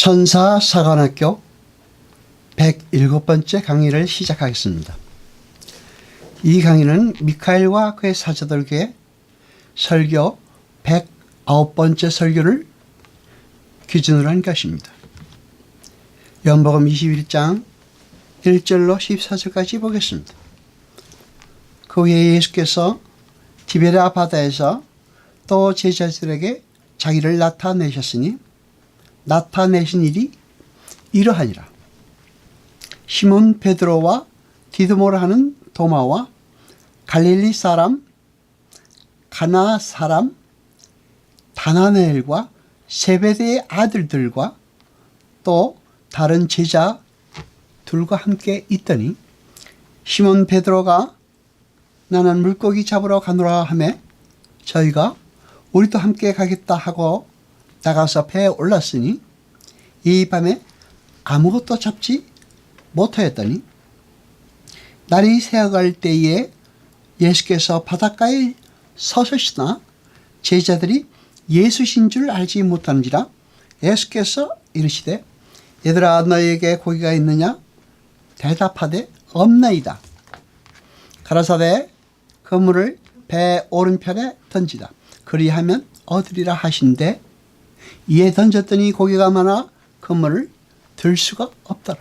선사사관학교 107번째 강의를 시작하겠습니다. 이 강의는 미카엘과 그의 사자들에게 설교 109번째 설교를 기준으로 한 것입니다. 요한복음 21장 1절로 14절까지 보겠습니다. 그 후에 예수께서 디베랴 바다에서 또 제자들에게 자기를 나타내셨으니 나타내신 일이 이러하니라. 시몬 베드로와 디두모라 하는 도마와 갈릴리 사람 가나 사람 다나네엘과 세베대의 아들들과 또 다른 제자 둘과 함께 있더니 시몬 베드로가 나는 물고기 잡으러 가노라 하매 저희가 우리도 함께 가겠다 하고 나가서 배에 올랐으니 이 밤에 아무것도 잡지 못하였더니 날이 새어갈 때에 예수께서 바닷가에 서셨으나 제자들이 예수신 줄 알지 못하는지라 예수께서 이르시되 얘들아 너희에게 고기가 있느냐 대답하되 없나이다. 가라사대 그물을 배 오른편에 던지다. 그리하면 얻으리라 하신대 이에 던졌더니 고기가 많아 그물을 들 수가 없더라.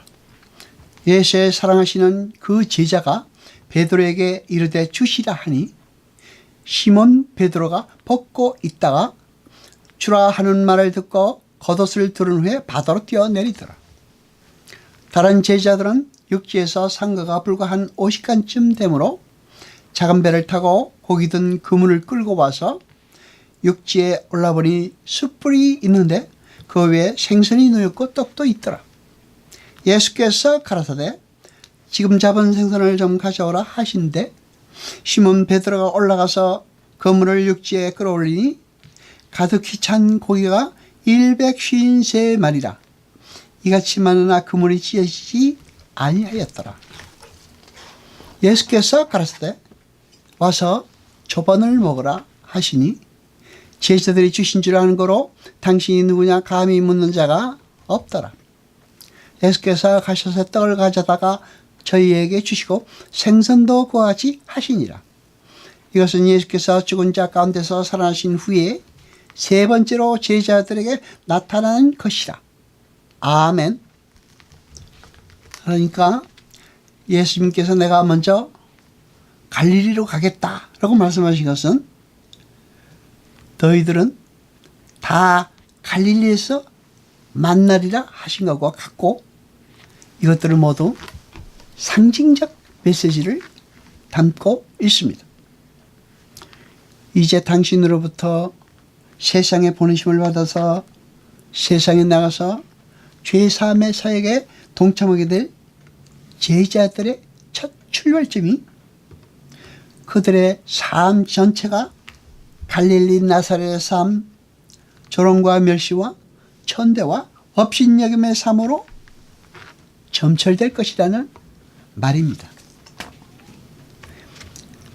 예수의 사랑하시는 그 제자가 베드로에게 이르되 주시라 하니 시몬 베드로가 벗고 있다가 주라 하는 말을 듣고 겉옷을 두른 후에 바다로 뛰어내리더라. 다른 제자들은 육지에서 상거가 불과 한 50간쯤 되므로 작은 배를 타고 고기 든 그물을 끌고 와서 육지에 올라보니 숯불이 있는데 그 위에 생선이 놓였고 떡도 있더라. 예수께서 가라사대 지금 잡은 생선을 좀 가져오라 하신대 시몬 베드로가 올라가서 그물을 육지에 끌어올리니 가득히 찬 고기가 153마리라. 이같이 많으나 그물이 찢어지지 아니하였더라. 예수께서 가라사대 와서 조반을 먹으라 하시니 제자들이 주신 줄 아는 거로 당신이 누구냐 감히 묻는 자가 없더라. 예수께서 가셔서 떡을 가져다가 저희에게 주시고 생선도 그와 같이 하시니라. 이것은 예수께서 죽은 자 가운데서 살아나신 후에 세 번째로 제자들에게 나타나는 것이라. 아멘. 그러니까 예수님께서 내가 먼저 갈릴리로 가겠다라고 말씀하신 것은 너희들은 다 갈릴리에서 만나리라 하신 것과 같고 이것들을 모두 상징적 메시지를 담고 있습니다. 이제 당신으로부터 세상에 보내심을 받아서 세상에 나가서 죄사함의 사역에 동참하게 될 제자들의 첫 출발점이 그들의 삶 전체가 갈릴리 나사렛의 삶, 조롱과 멸시와 천대와 업신여김의 삶으로 점철될 것이라는 말입니다.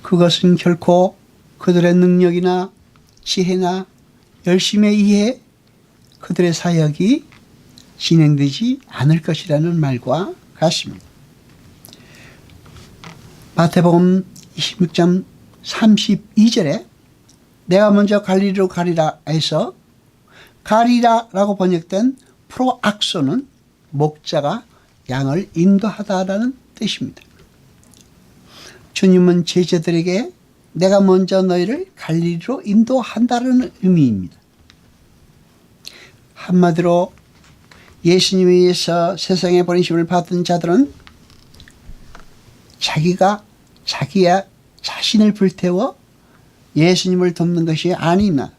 그것은 결코 그들의 능력이나 지혜나 열심에 의해 그들의 사역이 진행되지 않을 것이라는 말과 같습니다. 마태복음 26장 32절에 내가 먼저 갈릴리로 가리라 해서 가리라라고 번역된 프로악소는 목자가 양을 인도하다라는 뜻입니다. 주님은 제자들에게 내가 먼저 너희를 갈릴리로 인도한다는 의미입니다. 한마디로 예수님에 의해서 세상에 보내심을 받은 자들은 자기가 자기야 자신을 불태워 예수님을 돕는 것이 아니나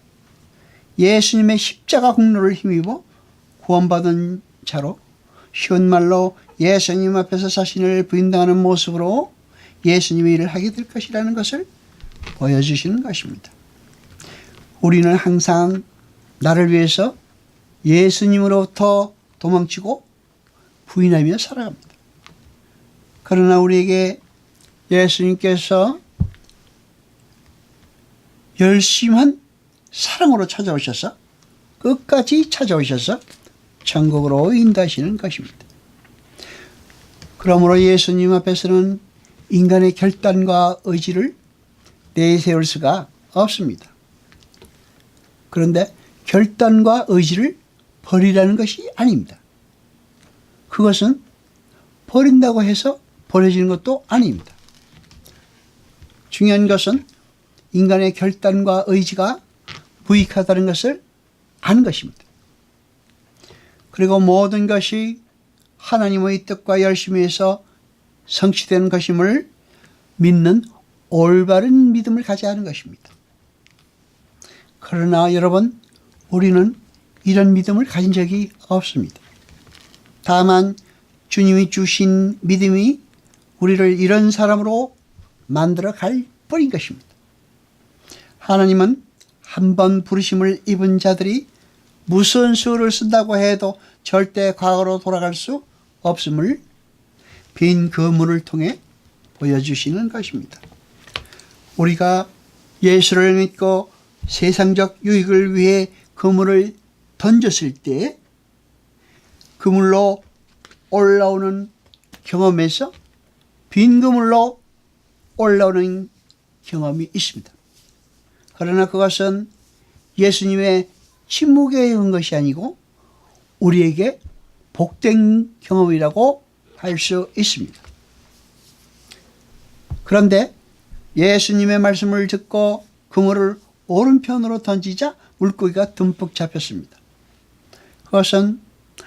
예수님의 십자가 공로를 힘입어 구원받은 자로 쉬운 말로 예수님 앞에서 자신을 부인당하는 모습으로 예수님의 일을 하게 될 것이라는 것을 보여주시는 것입니다. 우리는 항상 나를 위해서 예수님으로부터 도망치고 부인하며 살아갑니다. 그러나 우리에게 예수님께서 열심한 사랑으로 찾아오셔서 끝까지 찾아오셔서 천국으로 인도하시는 것입니다. 그러므로 예수님 앞에서는 인간의 결단과 의지를 내세울 수가 없습니다. 그런데 결단과 의지를 버리라는 것이 아닙니다. 그것은 버린다고 해서 버려지는 것도 아닙니다. 중요한 것은 인간의 결단과 의지가 무익하다는 것을 아는 것입니다. 그리고 모든 것이 하나님의 뜻과 열심에서 성취되는 것임을 믿는 올바른 믿음을 가져야 하는 것입니다. 그러나 여러분, 우리는 이런 믿음을 가진 적이 없습니다. 다만 주님이 주신 믿음이 우리를 이런 사람으로 만들어 갈 뿐인 것입니다. 하나님은 한 번 부르심을 입은 자들이 무슨 수를 쓴다고 해도 절대 과거로 돌아갈 수 없음을 빈 그물을 통해 보여주시는 것입니다. 우리가 예수를 믿고 세상적 유익을 위해 그물을 던졌을 때 그물로 올라오는 경험에서 빈 그물로 올라오는 경험이 있습니다. 그러나 그것은 예수님의 침묵에 의한 것이 아니고 우리에게 복된 경험이라고 할 수 있습니다. 그런데 예수님의 말씀을 듣고 그물을 오른편으로 던지자 물고기가 듬뿍 잡혔습니다. 그것은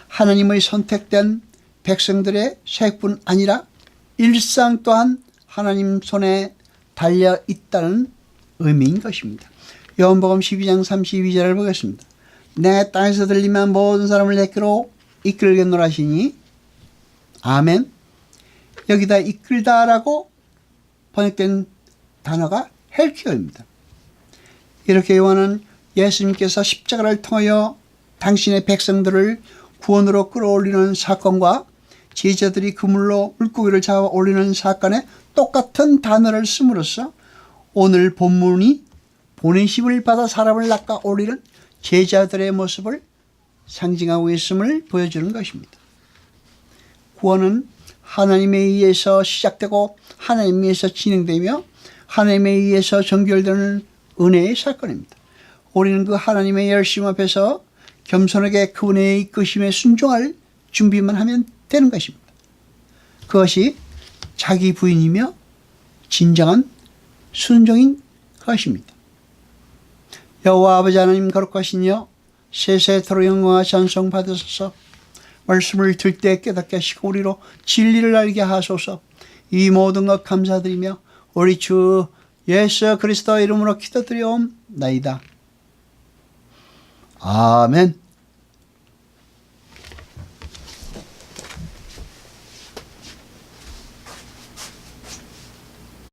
하나님의 선택된 백성들의 색뿐 아니라 일상 또한 하나님 손에 달려 있다는 의미인 것입니다. 요한복음 12장 32절을 보겠습니다. 내 땅에서 들리면 모든 사람을 내게로 이끌겠노라 하시니 아멘. 여기다 이끌다라고 번역된 단어가 헬키오입니다. 이렇게 요한은 예수님께서 십자가를 통하여 당신의 백성들을 구원으로 끌어올리는 사건과 제자들이 그물로 물고기를 잡아 올리는 사건에 똑같은 단어를 씀으로써 오늘 본문이 보내심을 받아 사람을 낚아 올리는 제자들의 모습을 상징하고 있음을 보여주는 것입니다. 구원은 하나님에 의해서 시작되고 하나님에 의해서 진행되며 하나님에 의해서 정결되는 은혜의 사건입니다. 우리는 그 하나님의 열심 앞에서 겸손하게 그 은혜의 이끄심에 순종할 준비만 하면 되는 것입니다. 그것이 자기 부인이며 진정한 순종인 것입니다. 여호와 아버지 하나님 거룩하시며 세세토록 영광과 찬송 받으소서. 말씀을 들 때 깨닫게 하시고 우리로 진리를 알게 하소서. 이 모든 것 감사드리며 우리 주 예수 그리스도 이름으로 기도드리옵나이다. 아멘.